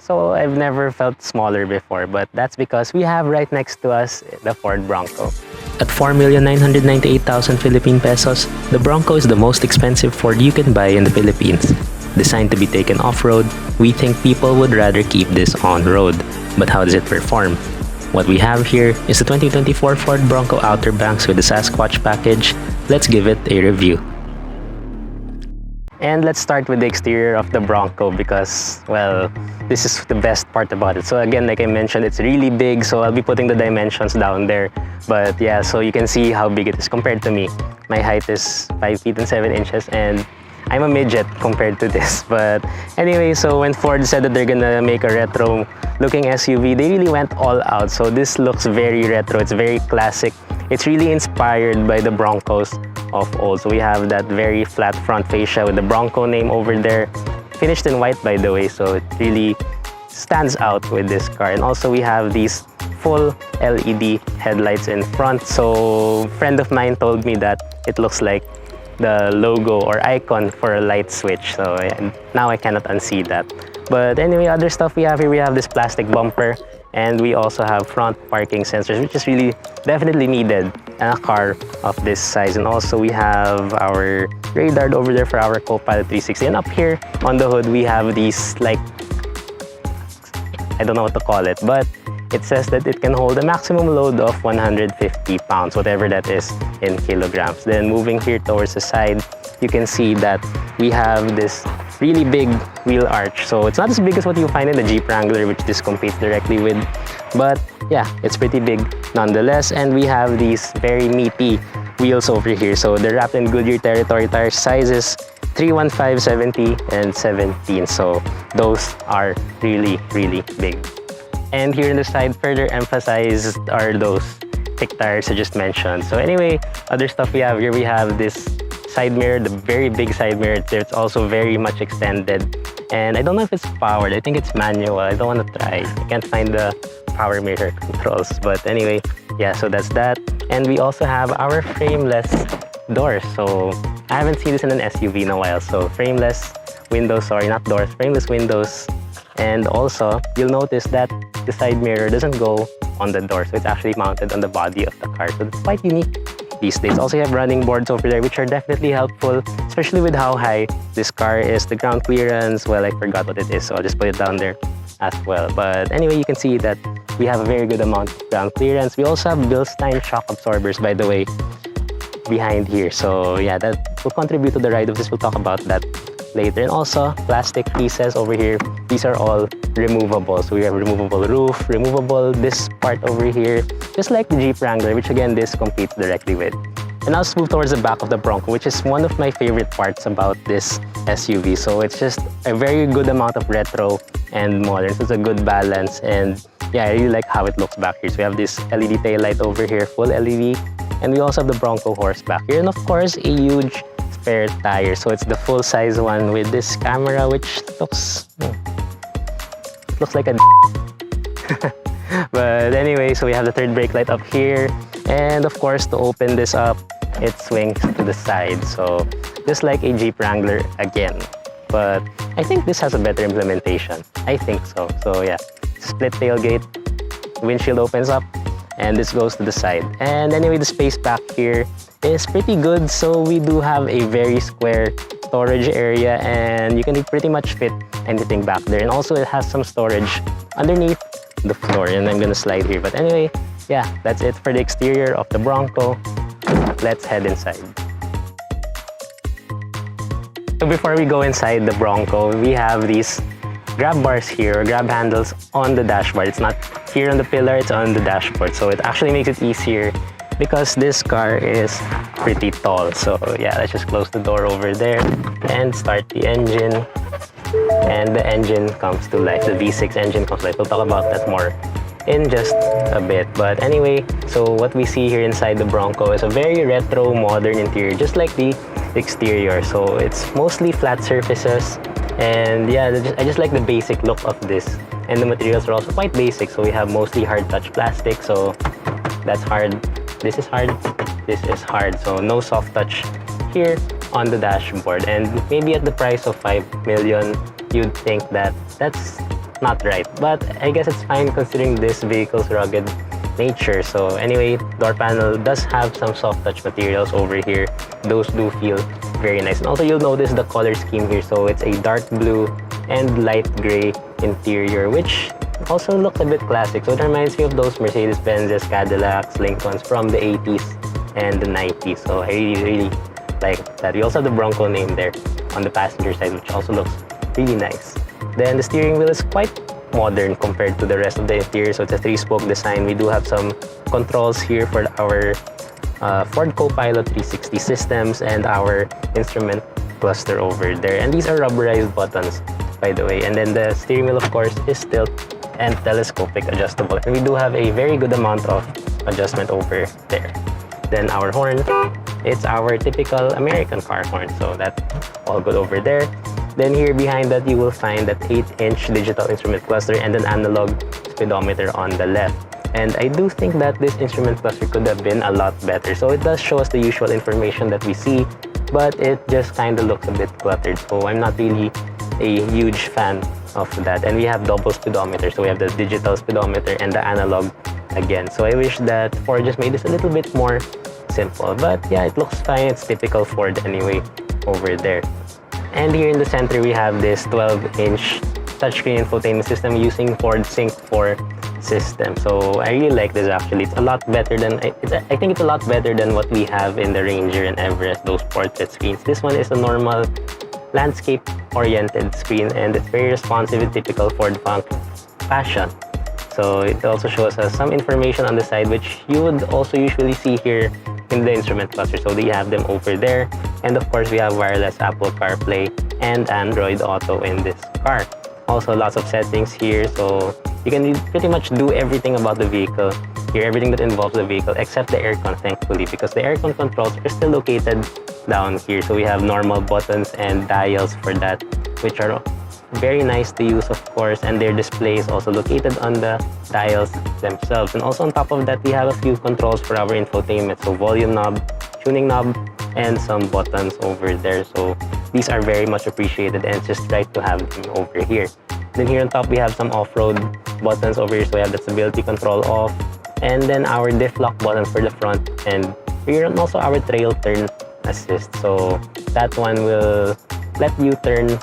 So I've never felt smaller before, but that's because we have right next to us the Ford Bronco. At 4,998,000 Philippine pesos, the Bronco is the most expensive Ford you can buy in the Philippines. Designed to be taken off-road, we think people would rather keep this on-road. But how does it perform? What we have here is the 2024 Ford Bronco Outer Banks with the Sasquatch package. Let's give it a review. And let's start with the exterior of the Bronco because, well, this is the best part about it. So again, like I mentioned, it's really big, so I'll be putting the dimensions down there. But yeah, so you can see how big it is compared to me. My height is 5 feet and 7 inches and I'm a midget compared to this. But anyway, so when Ford said that they're gonna make a retro looking SUV, they really went all out. So this looks very retro, it's very classic. It's really inspired by the Broncos of old. So we have that very flat front fascia with the Bronco name over there, finished in white by the way, so it really stands out with this car. And also we have these full LED headlights in front. So a friend of mine told me that it looks like the logo or icon for a light switch, so now I cannot unsee that. But anyway, other stuff we have here, we have this plastic bumper and we also have front parking sensors, which is really definitely needed in a car of this size. And also we have our radar over there for our Co-Pilot 360, and up here on the hood we have these, like, I don't know what to call it, but it says that it can hold a maximum load of 150 pounds, whatever that is in kilograms. Then moving here towards the side, you can see that we have this really big wheel arch. So it's not as big as what you find in the Jeep Wrangler, which this competes directly with. But yeah, it's pretty big nonetheless. And we have these very meaty wheels over here. So they're wrapped in Goodyear Territory tire sizes 315, 70, and 17. So those are really, really big. And here on the side, further emphasized are those thick tires I just mentioned. So anyway, other stuff we have here, we have this side mirror, the very big side mirror. It's also very much extended. And I don't know if it's powered. I think it's manual. I don't want to try. I can't find the power mirror controls. But anyway, yeah, so that's that. And we also have our frameless doors. So I haven't seen this in an SUV in a while. So frameless windows, sorry, not doors, frameless windows. And also, you'll notice that the side mirror doesn't go on the door, so it's actually mounted on the body of the car. So it's quite unique these days. Also, you have running boards over there, which are definitely helpful, especially with how high this car is. The ground clearance, well, I forgot what it is, so I'll just put it down there as well. But anyway, you can see that we have a very good amount of ground clearance. We also have Bilstein shock absorbers, by the way, behind here. So yeah, that will contribute to the ride of this. We'll talk about that later. And also plastic pieces over here, these are all removable. So we have removable roof, removable this part over here, just like the Jeep Wrangler, which again this competes directly with. And now let's move towards the back of the Bronco, which is one of my favorite parts about this SUV. So it's just a very good amount of retro and modern, so it's a good balance. And yeah, I really like how it looks back here. So we have this LED tail light over here, full LED, and we also have the Bronco horse back here, and of course a huge spare tire. So it's the full size one with this camera, which looks like a but anyway, so we have the third brake light up here, and of course to open this up, it swings to the side, so just like a Jeep Wrangler again. But I think this has a better implementation. I think so. So yeah, split tailgate, windshield opens up, and this goes to the side. And anyway, the space back here is pretty good. So we do have a very square storage area, and you can pretty much fit anything back there. And also it has some storage underneath the floor, and I'm gonna slide here. But anyway, yeah, that's it for the exterior of the Bronco. Let's head inside. So before we go inside the Bronco, we have these grab bars here, or grab handles on the dashboard. It's not here on the pillar, it's on the dashboard. So it actually makes it easier because this car is pretty tall. So yeah, let's just close the door over there and start the engine. And the engine comes to life. The V6 engine comes to life. We'll talk about that more in just a bit. But anyway, so what we see here inside the Bronco is a very retro modern interior, just like the exterior. So it's mostly flat surfaces, and yeah, I just like the basic look of this. And the materials are also quite basic. So we have mostly hard touch plastic, so that's hard. This is hard, this is hard. So no soft touch here on the dashboard. And maybe at the price of 5 million, you'd think that that's not right. But I guess it's fine considering this vehicle's rugged nature. So anyway, door panel does have some soft touch materials over here. Those do feel very nice. And also you'll notice the color scheme here. So it's a dark blue and light gray interior, which also looks a bit classic. So it reminds me of those Mercedes-Benz's, Cadillacs, Lincolns from the 80s and the 90s. So I really like that. We also have the Bronco name there on the passenger side, which also looks really nice. Then the steering wheel is quite modern compared to the rest of the interior. So it's a 3-spoke design. We do have some controls here for our Ford Co-Pilot 360 systems and our instrument cluster over there. And these are rubberized buttons, by the way. And then the steering wheel, of course, is tilt and telescopic adjustable. And we do have a very good amount of adjustment over there. Then our horn, it's our typical American car horn. So that's all good over there. Then here behind that, you will find that 8-inch digital instrument cluster and an analog speedometer on the left. And I do think that this instrument cluster could have been a lot better. So it does show us the usual information that we see, but it just kind of looks a bit cluttered. So I'm not really a huge fan of that. And we have double speedometer. So we have the digital speedometer and the analog again. So I wish that Ford just made this a little bit more simple. But yeah, it looks fine. It's typical Ford anyway over there. And here in the center, we have this 12-inch touchscreen infotainment system using Ford Sync 4 system. So I really like this actually. It's a lot better than, I think it's a lot better than what we have in the Ranger and Everest, those portrait screens. This one is a normal landscape-oriented screen, and it's very responsive in typical Ford fashion. So it also shows us some information on the side, which you would also usually see here in the instrument cluster. So they have them over there. And of course, we have wireless Apple CarPlay and Android Auto in this car. Also, lots of settings here. So you can pretty much do everything about the vehicle here, everything that involves the vehicle, except the aircon, thankfully, because the aircon controls are still located down here. So we have normal buttons and dials for that, which are very nice to use, of course, and their display is also located on the dials themselves. And also on top of that, we have a few controls for our infotainment. So volume knob, tuning knob, and some buttons over there. So these are very much appreciated, and it's just right to have them over here. Then here on top, we have some off-road buttons over here. So we have the stability control off, and then our diff lock buttons for the front, and here and also our trail turn assist. So that one will let you turn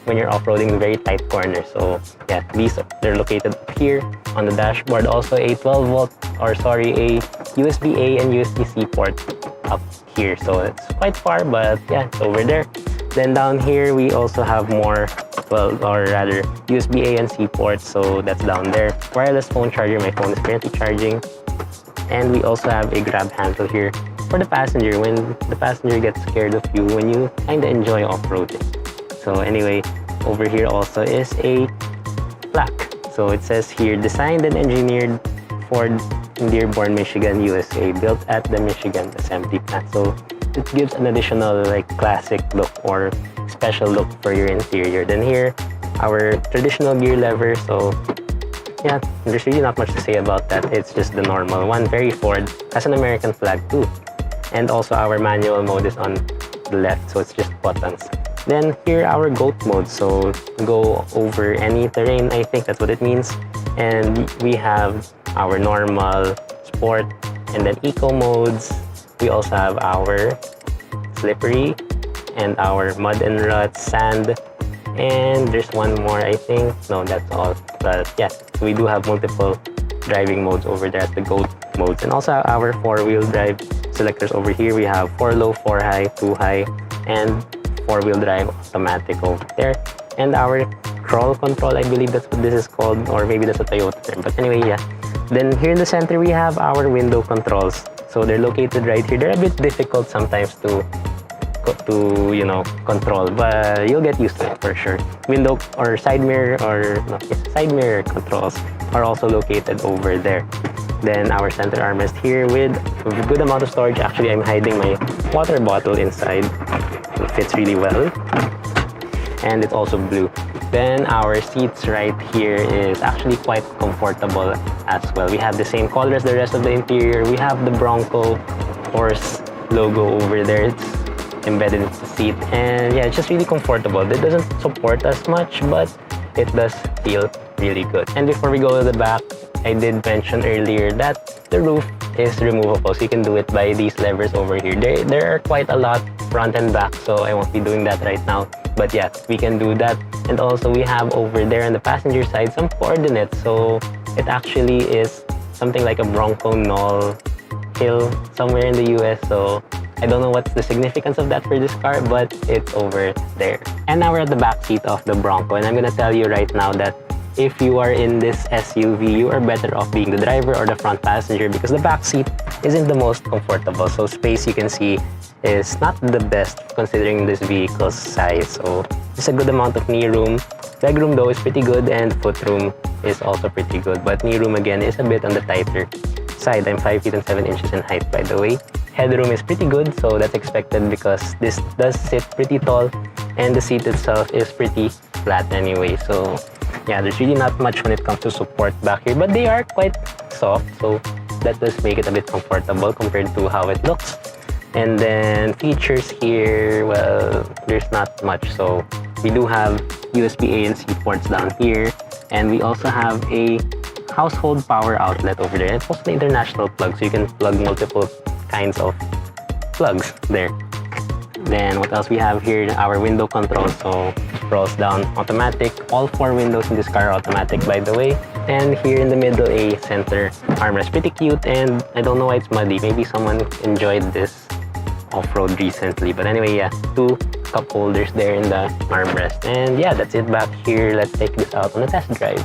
when you're off-roading very tight corners. So yeah, they're located up here on the dashboard. Also a 12-volt, or sorry, a USB-A and USB-C port up here. So it's quite far, but yeah, it's over there. Then down here, we also have more, well, or rather USB-A and C ports. So that's down there. Wireless phone charger. My phone is currently charging. And we also have a grab handle here for the passenger when the passenger gets scared of you when you kind of enjoy off-roading. So anyway, over here also is a plaque. So it says here, designed and engineered Ford in Dearborn, Michigan, USA, built at the Michigan Assembly Plant. So it gives an additional like classic look or special look for your interior. Then here, our traditional gear lever. So yeah, there's really not much to say about that. It's just the normal one, very Ford. Has an American flag too. And also our manual mode is on the left, so it's just buttons. Then here our GOAT mode, so go over any terrain, I think that's what it means. And we have our normal, sport, and then eco modes. We also have our slippery and our mud and ruts, sand, and there's one more, I think. No, that's all. But yeah, so we do have multiple driving modes over there at the GOAT modes. And also our 4-wheel drive selectors over here. We have 4 low, 4 high, 2 high, and 4-wheel drive automatic over there. And our crawl control, I believe that's what this is called, or maybe that's a Toyota term. But anyway, yeah. Then here in the center, we have our window controls. So they're located right here. They're a bit difficult sometimes to you know, control, but you'll get used to it for sure. Window or side mirror, or no, side mirror controls are also located over there. Then our center armrest here with a good amount of storage. Actually, I'm hiding my water bottle inside. It fits really well. And it's also blue. Then our seats right here is actually quite comfortable as well. We have the same color as the rest of the interior. We have the Bronco horse logo over there. It's embedded in the seat. And yeah, it's just really comfortable. It doesn't support as much, but it does feel really good. And before we go to the back, I did mention earlier that the roof is removable, so you can do it by these levers over here. There are quite a lot front and back, so I won't be doing that right now. But yeah, we can do that. And also we have over there on the passenger side some coordinates. So it actually is something like a Bronco Knoll hill somewhere in the US. So I don't know what's the significance of that for this car, but it's over there. And now we're at the back seat of the Bronco, and I'm gonna tell you right now that if you are in this SUV, you are better off being the driver or the front passenger because the back seat isn't the most comfortable. So space, you can see, is not the best considering this vehicle's size. So it's a good amount of knee room. Legroom though is pretty good, and footroom is also pretty good. But knee room again is a bit on the tighter side. I'm 5 feet and 7 inches in height, by the way. Headroom is pretty good, so that's expected because this does sit pretty tall and the seat itself is pretty flat anyway. So yeah, there's really not much when it comes to support back here, but they are quite soft, so that does make it a bit comfortable compared to how it looks. And then features here, well, there's not much. So we do have USB-A and C ports down here, and we also have a household power outlet over there. And it's also the international plug, so you can plug multiple kinds of plugs there. Then what else we have here? Our window control, so rolls down automatic. All 4 windows in this car are automatic, by the way. And here in the middle, a center armrest, pretty cute. And I don't know why it's muddy. Maybe someone enjoyed this off-road recently. But anyway, yeah, 2 cup holders there in the armrest. And yeah, that's it back here. Let's take this out on a test drive.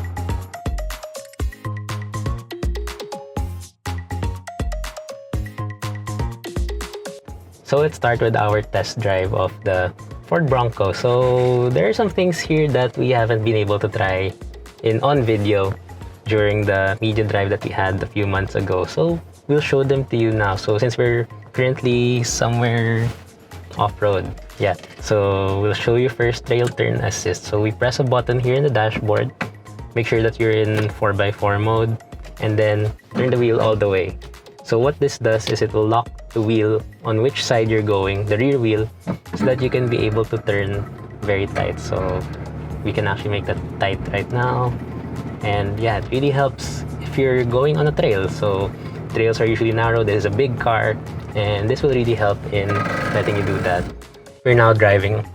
So let's start with our test drive of the Ford Bronco. So there are some things here that we haven't been able to try on video during the media drive that we had a few months ago. So we'll show them to you now. So since we're currently somewhere off-road, yeah. So we'll show you first trail turn assist. So we press a button here in the dashboard. Make sure that you're in 4x4 mode and then turn the wheel all the way. So what this does is it will lock the wheel on which side you're going, the rear wheel, so that you can be able to turn very tight. So we can actually make that tight right now. And yeah, it really helps if you're going on a trail. So trails are usually narrow, there's a big car, and this will really help in letting you do that. We're now driving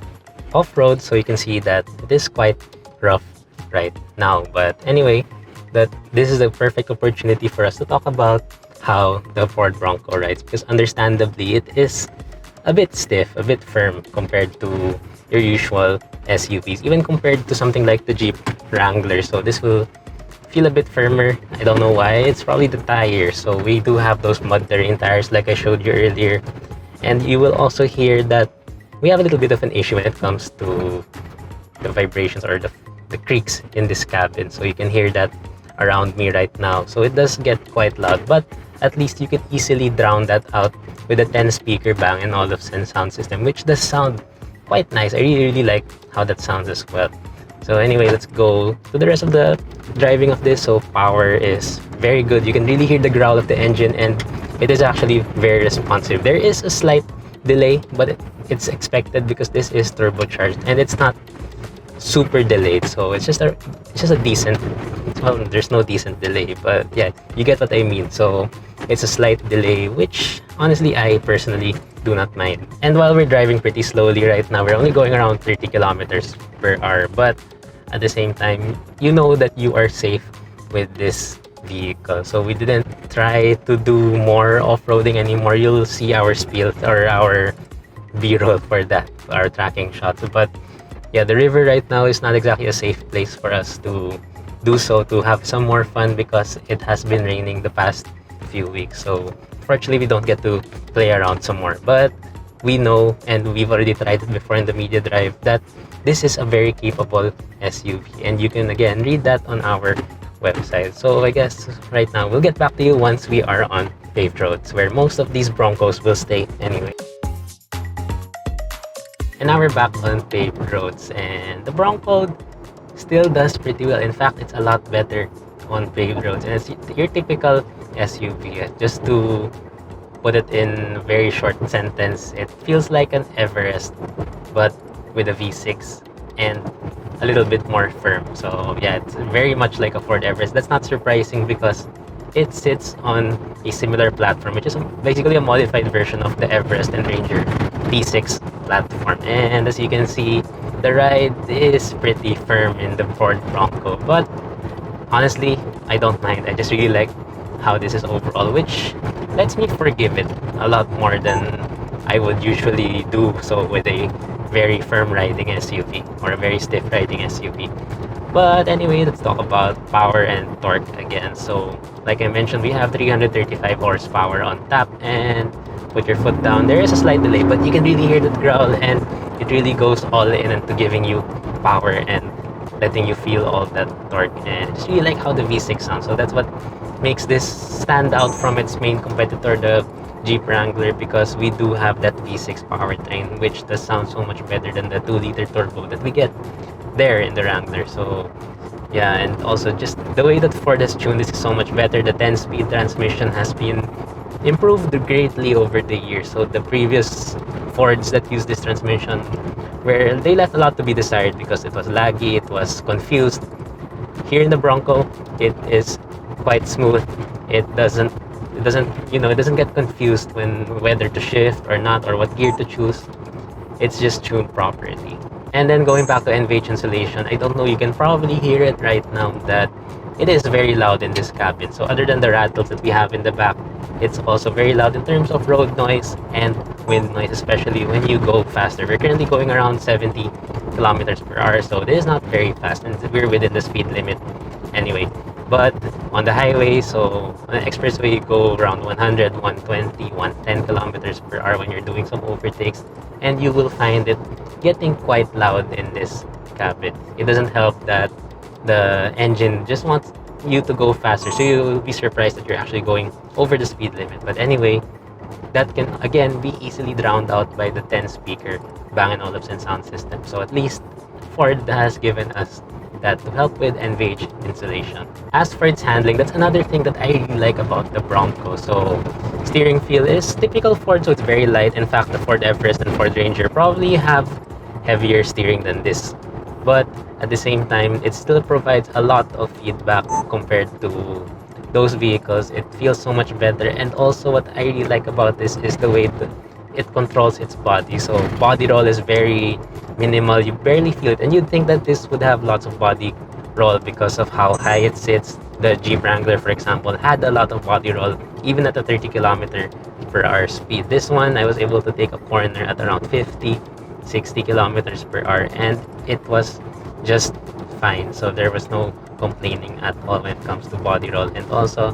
off-road, so you can see that it is quite rough right now. But anyway, this is a perfect opportunity for us to talk about how the Ford Bronco rides, because understandably it is a bit stiff, a bit firm compared to your usual SUVs, even compared to something like the Jeep Wrangler. So this will feel a bit firmer. I don't know why. It's probably the tires. So we do have those mud terrain tires like I showed you earlier. And you will also hear that we have a little bit of an issue when it comes to the vibrations or the creaks in this cabin. So you can hear that around me right now. So it does get quite loud, but at least you can easily drown that out with a 10 speaker Bang & Olufsen sound system, which does sound quite nice. I really like how that sounds as well. So anyway, let's go to the rest of the driving of this. So power is very good. You can really hear the growl of the engine, and it is actually very responsive. There is a slight delay, but it's expected because this is turbocharged and it's not super delayed. So it's just a decent, well, there's no decent delay, but yeah, you get what I mean. So it's a slight delay, which honestly I personally do not mind. And while we're driving pretty slowly right now, we're only going around 30 kilometers per hour, but at the same time, you know that you are safe with this vehicle. So we didn't try to do more off-roading anymore. You'll see our spiel or our B-roll for that, our tracking shots. But yeah, the river right now is not exactly a safe place for us to do so, to have some more fun, because it has been raining the past few weeks. So fortunately, we don't get to play around some more. But we know, and we've already tried it before in the media drive, that this is a very capable SUV. And you can again read that on our website. So I guess right now, we'll get back to you once we are on paved roads, where most of these Broncos will stay anyway. And now we're back on paved roads, and the Bronco still does pretty well. In fact, it's a lot better on paved roads. And it's your typical SUV. Just to put it in a very short sentence, it feels like an Everest, but with a V6 and a little bit more firm. So yeah, it's very much like a Ford Everest. That's not surprising because it sits on a similar platform, which is basically a modified version of the Everest and Ranger V6 platform. And as you can see, the ride is pretty firm in the Ford Bronco, but honestly, I don't mind. I just really like how this is overall, which lets me forgive it a lot more than I would usually do so with a very firm riding SUV or a very stiff riding SUV. But anyway, let's talk about power and torque again. So, like I mentioned, we have 335 horsepower on tap, and put your foot down. There is a slight delay, but you can really hear that growl, and it really goes all in into giving you power and letting you feel all that torque. And I just really like how the V6 sounds. So that's what makes this stand out from its main competitor, the Jeep Wrangler, because we do have that V6 powertrain, which does sound so much better than the 2-liter turbo that we get there in the Wrangler. So yeah, and also just the way that Ford has tuned this is so much better. The 10-speed transmission has been improved greatly over the years. So the previous Fords that used this transmission, where they left a lot to be desired because it was laggy, it was confused. Here in the Bronco, it is quite smooth. It doesn't get confused when whether to shift or not or what gear to choose. It's just tuned properly. And then going back to NVH insulation, I don't know, you can probably hear it right now that it is very loud in this cabin. So other than the rattles that we have in the back, it's also very loud in terms of road noise and wind noise, especially when you go faster. We're currently going around 70 kilometers per hour, so this is not very fast, and we're within the speed limit anyway. But on the highway, so on the expressway, you go around 100, 120, 110 kilometers per hour when you're doing some overtakes, and you will find it getting quite loud in this cabin. It doesn't help that the engine just wants you to go faster, so you'll be surprised that you're actually going over the speed limit. But anyway, that can again be easily drowned out by the 10 speaker Bang & Olufsen sound system. So at least Ford has given us that to help with NVH insulation. As for its handling, that's another thing that I really like about the Bronco. So steering feel is typical Ford, so it's very light. In fact, the Ford Everest and Ford Ranger probably have heavier steering than this, but at the same time, it still provides a lot of feedback compared to those vehicles. It feels so much better. And also what I really like about this is the way that it controls its body. So body roll is very minimal, you barely feel it, and you'd think that this would have lots of body roll because of how high it sits. The Jeep Wrangler, for example, had a lot of body roll even at a 30 kilometer per hour speed. This one, I was able to take a corner at around 50, 60 kilometers per hour, and it was just fine. So there was no complaining at all when it comes to body roll. And also,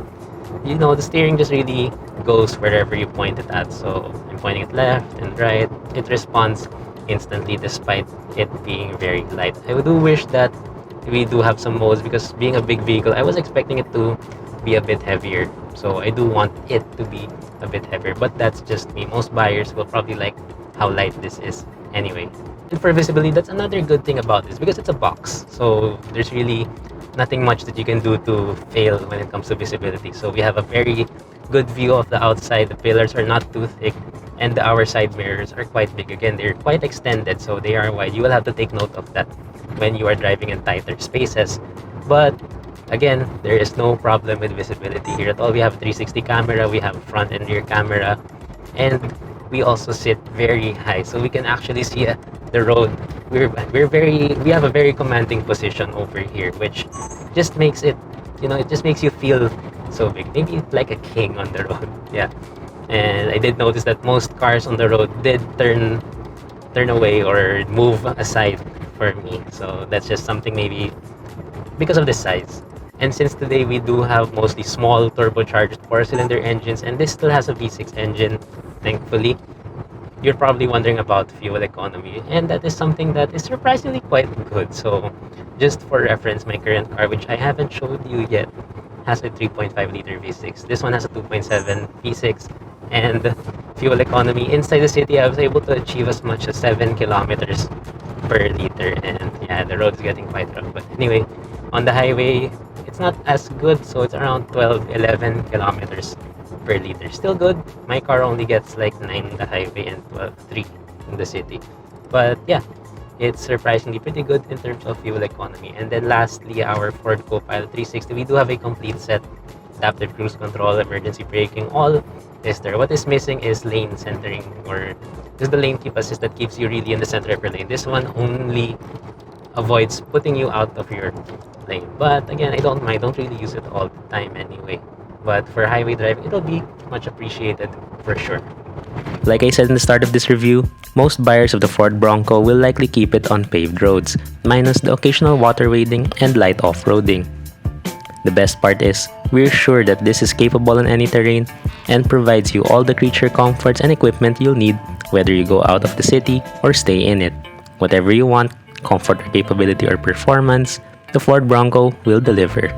the steering just really goes wherever you point it at. So I'm pointing it left and right, it responds instantly despite it being very light. I do wish that we do have some modes, because being a big vehicle, I was expecting it to be a bit heavier. So I do want it to be a bit heavier, but that's just me. Most buyers will probably like how light this is anyway. And for visibility, that's another good thing about this, because it's a box. So there's really nothing much that you can do to fail when it comes to visibility. So we have a very good view of the outside. The pillars are not too thick, and our side mirrors are quite big. Again, they're quite extended, so they are wide. You will have to take note of that when you are driving in tighter spaces. But again, there is no problem with visibility here at all. We have a 360 camera, we have a front and rear camera, and we also sit very high, so we can actually see the road. We have a very commanding position over here, which just makes it, it just makes you feel so big, maybe like a king on the road. Yeah. And I did notice that most cars on the road did turn away or move aside for me, so that's just something maybe because of the size. And since today we do have mostly small turbocharged 4-cylinder engines, and this still has a V6 engine, thankfully, you're probably wondering about fuel economy, and that is something that is surprisingly quite good. So just for reference, my current car, which I haven't showed you yet, has a 3.5 liter V6. This one has a 2.7 V6, and fuel economy inside the city, I was able to achieve as much as 7 kilometers per liter. And yeah, the road is getting quite rough, but anyway, on the highway it's not as good, so it's around 12, 11 kilometers per liter. Still good. My car only gets like 9 on the highway and 3 in the city. But yeah, it's surprisingly pretty good in terms of fuel economy. And then lastly, our Ford Co-Pilot 360, we do have a complete set: adaptive cruise control, emergency braking, all is there. What is missing is lane centering, or just the lane keep assist that keeps you really in the center of your lane. This one only avoids putting you out of your lane. But again, I don't mind. Don't really use it all the time anyway. But for highway driving, it'll be much appreciated for sure. Like I said in the start of this review, most buyers of the Ford Bronco will likely keep it on paved roads, minus the occasional water wading and light off-roading. The best part is, we're sure that this is capable in any terrain and provides you all the creature comforts and equipment you'll need, whether you go out of the city or stay in it. Whatever you want, comfort or capability or performance, the Ford Bronco will deliver.